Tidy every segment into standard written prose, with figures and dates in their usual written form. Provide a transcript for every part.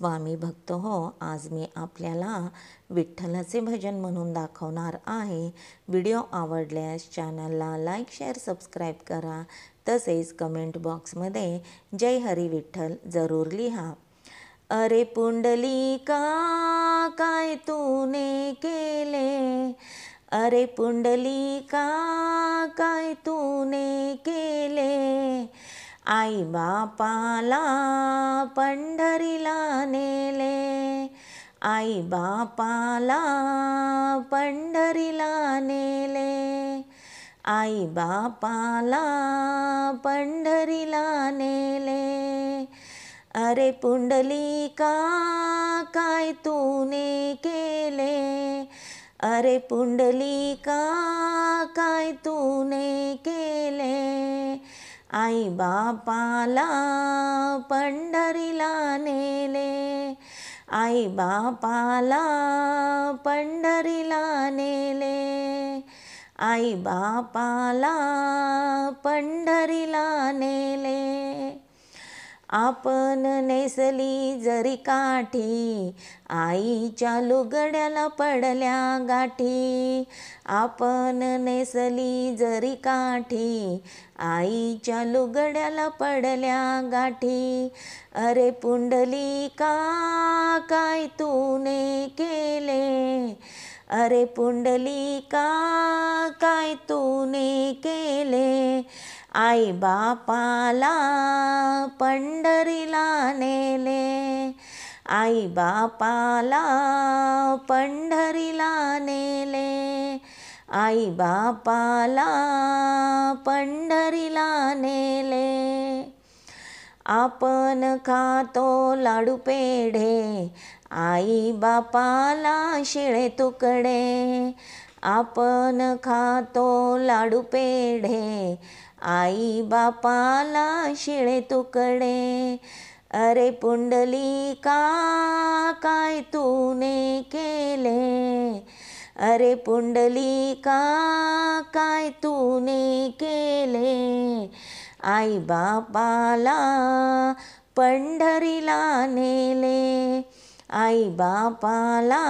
स्वामी भक्त हो, आज मी आपल्याला विठ्ठलाचे भजन म्हणून दाखवणार आहे। व्हिडिओ आवडल्यास चॅनलला लाईक, शेअर, सबस्क्राईब करा। तसेच कमेंट बॉक्समध्ये जय हरी विठ्ठल जरूर लिहा। अरे पुंडलिका काय तूने केले, अरे पुंडलिका काय तूने केले, आई बापाला पंढरीला नेले, आई बापाला पंढरीला नेले, आई बापाला पंढरीला नेले। अरे पुंडलिका काय तूने केले, अरे पुंडलिका काय तूने केले, आई बापाला पंढरीला नेले, आई बापाला पंढरीला नेले, आई बापाला पंढरीला नेले। आपण नेसली जरी काठी, आईच्या लुगड्याला पडल्या गाठी, आपण नेसली जरी काठी, आईच्या लुगड्याला पडल्या गाठी। अरे पुंडलिका काय तूने केले, अरे पुंडलिका काय तूने केले, आई बापाला पंढरीला नेले, आई बापाला पंढरीला नेले, आई बापाला पंढरीला नेले। आपण खातो लाडू पेढे, आई बापाला शिळे तुकडे, आपण खातो लाडू पेढे, आई बापाला शिळे तुकडे। अरे पुंडलिका काय तूने केले, अरे पुंडलिका काय तूने केले, आई बापाला पंढरीला नेले, आई बापाला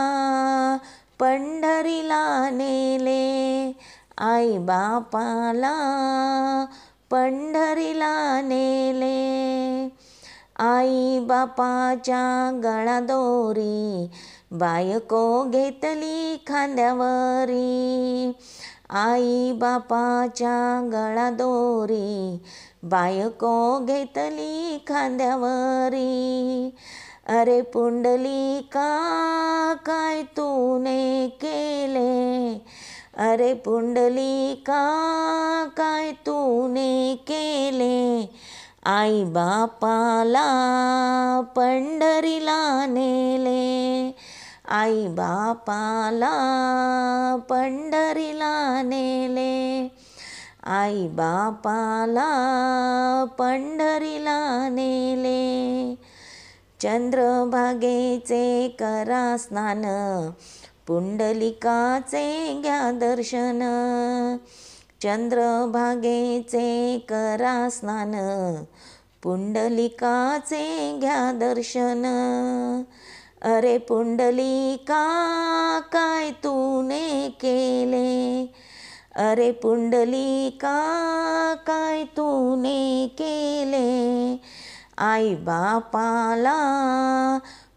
पंढरीला नेले, आई बापाला पंढरीला नेले। आई बापाच्या गळादोरी, बायको घेतली खांद्यावरी, आई बापाच्या गळादोरी, बायको घेतली खांद्यावरी। अरे पुंडलिका काय तूने केले, अरे पुंडलिका काय तूने केले, आई बापाला पंढरीला नेले, आई बापाला पंढरीला नेले, आई बापाला पंढरीला नेले। चंद्रभागेचे करा स्नान, पुंडलिकाचे घ्या दर्शन, चंद्रभागेचे करा स्नान, पुंडलिकाचे घ्या दर्शन। अरे पुंडलिका काय तूने केले, अरे पुंडलिका काय तूने केले, आई बापाला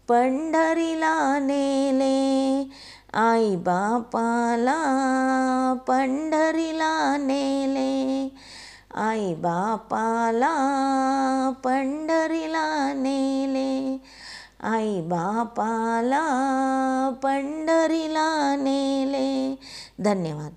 पंढरीला नेले, आई बापाला पंढरीला नेले, आई बापाला पंढरीला नेले, आई बापाला पंढरीला नेले। धन्यवाद।